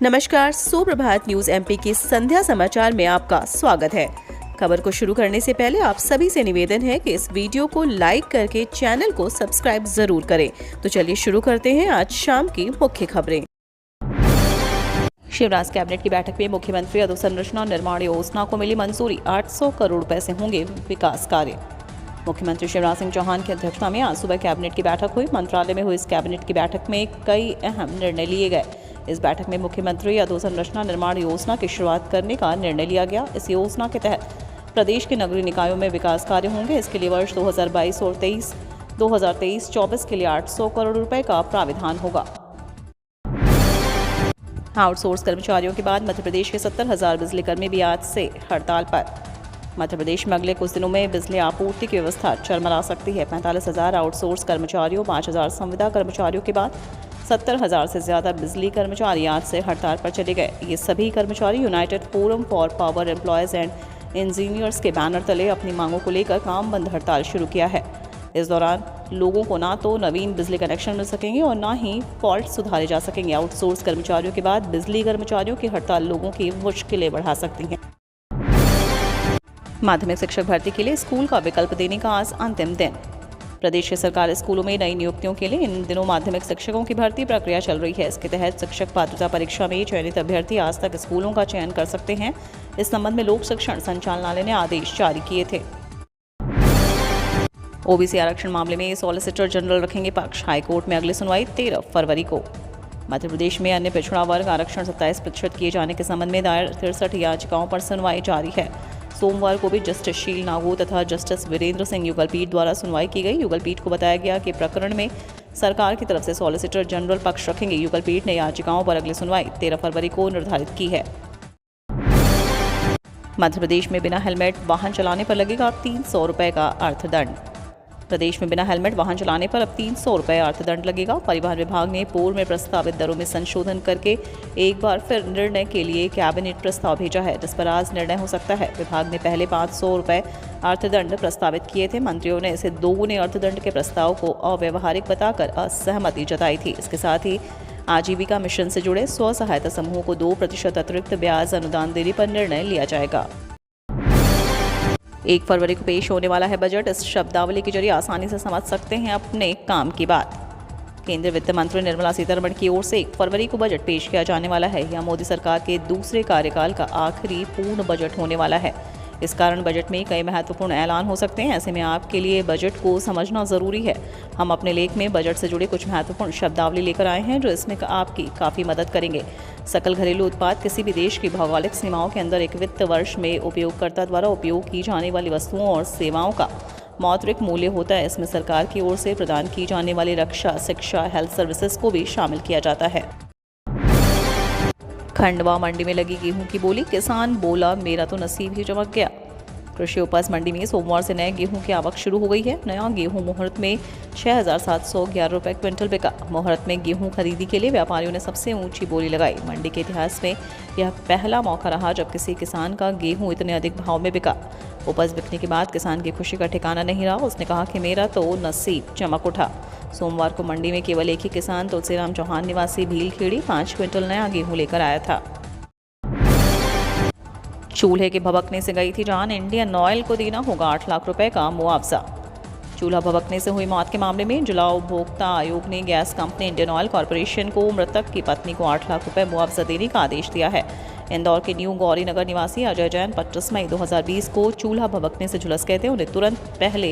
नमस्कार, सुप्रभात news MP के संध्या समाचार में आपका स्वागत है। खबर को शुरू करने से पहले आप सभी से निवेदन है कि इस वीडियो को लाइक करके चैनल को सब्सक्राइब जरूर करें। तो चलिए शुरू करते हैं आज शाम की मुख्य खबरें। शिवराज कैबिनेट की बैठक में मुख्यमंत्री अधोसंरचना निर्माण योजना को मिली मंजूरी। 800 करोड़ रुपए से होंगे विकास कार्य। मुख्यमंत्री शिवराज सिंह चौहान की अध्यक्षता में आज सुबह कैबिनेट की बैठक हुई। मंत्रालय में हुई इस कैबिनेट की बैठक में कई अहम निर्णय लिए गए। इस बैठक में मुख्यमंत्री अधोसंरचना निर्माण योजना की शुरुआत करने का निर्णय लिया गया। इस योजना के तहत प्रदेश के नगरीय निकायों में विकास कार्य होंगे। इसके लिए वर्ष 2022 और 2023-24 के लिए 800 करोड़ रुपए का प्राविधान होगा। आउटसोर्स कर्मचारियों के बाद मध्य प्रदेश के 70,000 बिजली कर्मी भी आज से हड़ताल पर। मध्य प्रदेश में अगले कुछ दिनों में बिजली आपूर्ति की व्यवस्था चरमरा सकती है। 45,000 आउटसोर्स कर्मचारियों, 5,000 संविदा कर्मचारियों के बाद 70,000 से ज्यादा बिजली कर्मचारी आज से हड़ताल पर चले गए। ये सभी कर्मचारी United forum for power employees and engineers के बैनर तले अपनी मांगों को लेकर काम बंद हड़ताल शुरू किया है। इस दौरान लोगों को ना तो नवीन बिजली कनेक्शन मिल सकेंगे और ना ही फॉल्ट सुधारे जा सकेंगे। आउटसोर्स कर्मचारियों के बाद बिजली कर्मचारियों की हड़ताल लोगों की मुश्किलें बढ़ा सकती है। माध्यमिक शिक्षक भर्ती के लिए स्कूल का विकल्प देने का आज अंतिम दिन। प्रदेश के सरकारी स्कूलों में नई नियुक्तियों के लिए इन दिनों माध्यमिक शिक्षकों की भर्ती प्रक्रिया चल रही है। इसके तहत शिक्षक पात्रता परीक्षा में चयनित अभ्यर्थी आज तक स्कूलों का चयन कर सकते हैं। इस संबंध में लोक शिक्षण संचालनालय ने आदेश जारी किए थे। ओबीसी आरक्षण मामले में सॉलिसिटर जनरल रखेंगे पक्ष। हाईकोर्ट में अगली सुनवाई 13 फरवरी को। मध्य प्रदेश में अन्य पिछड़ा वर्ग आरक्षण 27% किए जाने के संबंध में दायर 63 याचिकाओं पर सुनवाई जारी है। सोमवार को भी जस्टिस शील नागो तथा जस्टिस वीरेंद्र सिंह युगलपीठ द्वारा सुनवाई की गई। युगलपीठ को बताया गया कि प्रकरण में सरकार की तरफ से सॉलिसिटर जनरल पक्ष रखेंगे। युगलपीठ ने याचिकाओं पर अगली सुनवाई 13 फरवरी को निर्धारित की है। मध्य प्रदेश में बिना हेलमेट वाहन चलाने पर लगेगा 300 रुपए का अर्थदंड। प्रदेश में बिना हेलमेट वाहन चलाने पर अब 300 रुपए अर्थदंड लगेगा। परिवहन विभाग ने पूर्व में प्रस्तावित दरों में संशोधन करके एक बार फिर निर्णय के लिए कैबिनेट प्रस्ताव भेजा है, जिस पर आज निर्णय हो सकता है। विभाग ने पहले 500 रुपए अर्थदंड प्रस्तावित किए थे। मंत्रियों ने इसे दोगुने अर्थदंड के प्रस्ताव को अव्यवहारिक बताकर असहमति जताई थी। इसके साथ ही आजीविका मिशन से जुड़े स्व सहायता समूहों को 2% अतिरिक्त ब्याज अनुदान देने पर निर्णय लिया जाएगा। 1 फरवरी को पेश होने वाला है बजट। इस शब्दावली के जरिए आसानी से समझ सकते हैं अपने काम की बात। केंद्रीय वित्त मंत्री निर्मला सीतारमण की ओर से 1 फरवरी को बजट पेश किया जाने वाला है। यह मोदी सरकार के दूसरे कार्यकाल का आखिरी पूर्ण बजट होने वाला है। इस कारण बजट में कई महत्वपूर्ण ऐलान हो सकते हैं। ऐसे में आपके लिए बजट को समझना जरूरी है। हम अपने लेख में बजट से जुड़े कुछ महत्वपूर्ण शब्दावली लेकर आए हैं जो इसमें आपकी काफ़ी मदद करेंगे। सकल घरेलू उत्पाद किसी भी देश की भौगोलिक सीमाओं के अंदर एक वित्त वर्ष में उपयोगकर्ता द्वारा उपयोग की जाने वाली वस्तुओं और सेवाओं का मौद्रिक मूल्य होता है। इसमें सरकार की ओर से प्रदान की जाने वाली रक्षा, शिक्षा, हेल्थ सर्विसेज को भी शामिल किया जाता है। खंडवा मंडी में लगी गेहूं की बोली। किसान बोला मेरा तो नसीब ही चमक गया। कृषि उपज मंडी में सोमवार से नए गेहूं की आवक शुरू हो गई है। नया गेहूं मुहूर्त में 6,711 रुपये क्विंटल बिका। मुहूर्त में गेहूं खरीदी के लिए व्यापारियों ने सबसे ऊंची बोली लगाई। मंडी के इतिहास में यह पहला मौका रहा जब किसी किसान का गेहूं इतने अधिक भाव में बिका। उपज बिकने के बाद किसान की खुशी का ठिकाना नहीं रहा। उसने कहा कि मेरा तो नसीब चमक उठा। सोमवार को मंडी में केवल एक ही किसान तुलसीराम चौहान निवासी भीलखेड़ी 5 क्विंटल नया गेहूं लेकर आया था। चूल्हे के भभकने से गई थी जान। इंडियन ऑयल को देना होगा 8 लाख रुपए का मुआवजा। चूल्हा भभकने से हुई मौत के मामले में जिला उपभोक्ता आयोग ने gas company Indian oil corporation को मृतक की पत्नी को 8 लाख रुपए मुआवजा देने का आदेश दिया है। इंदौर के न्यू गौरी नगर निवासी अजय जैन 25 मई 2020 को चूल्हा भभकने से झुलस गए थे। उन्हें तुरंत पहले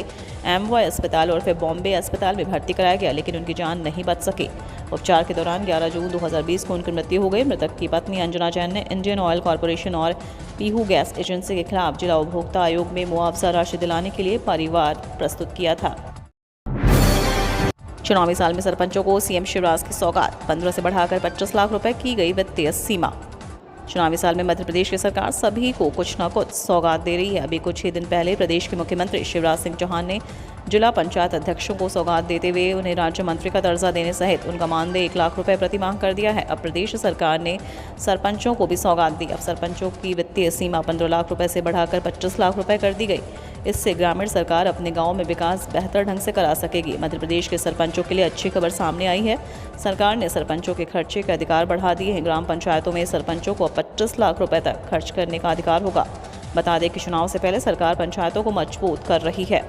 एमवाई अस्पताल और फिर बॉम्बे अस्पताल में भर्ती कराया गया, लेकिन उनकी जान नहीं बच सकी। उपचार के दौरान 11 जून 2020 को उनकी मृत्यु हो गई। मृतक की पत्नी अंजना जैन ने इंडियन ऑयल कॉरपोरेशन और पीहू गैस एजेंसी के खिलाफ जिला उपभोक्ता आयोग में मुआवजा राशि दिलाने के लिए परिवार प्रस्तुत किया था। चुनावी साल में सरपंचों को सीएम शिवराज की सौगात। 15 से बढ़ाकर 25 लाख रुपए की गई वित्तीय सीमा। चुनावी साल में मध्य प्रदेश की सरकार सभी को कुछ न कुछ सौगात दे रही है। अभी कुछ ही दिन पहले प्रदेश के मुख्यमंत्री शिवराज सिंह चौहान ने जिला पंचायत अध्यक्षों को सौगात देते हुए उन्हें राज्य मंत्री का दर्जा देने सहित उनका मानदेय 1 लाख रुपए प्रति माह कर दिया है। अब प्रदेश सरकार ने सरपंचों को भी सौगात दी। अब सरपंचों की वित्तीय सीमा 15 लाख रुपए से बढ़ाकर 25 लाख रुपए कर दी गई। इससे ग्रामीण सरकार अपने गांव में विकास बेहतर ढंग से करा सकेगी। मध्य प्रदेश के सरपंचों के लिए अच्छी खबर सामने आई है। सरकार ने सरपंचों के खर्चे के अधिकार बढ़ा दिए हैं। ग्राम पंचायतों में सरपंचों को 25 लाख रुपए तक खर्च करने का अधिकार होगा। बता दें कि चुनाव से पहले सरकार पंचायतों को मजबूत कर रही है।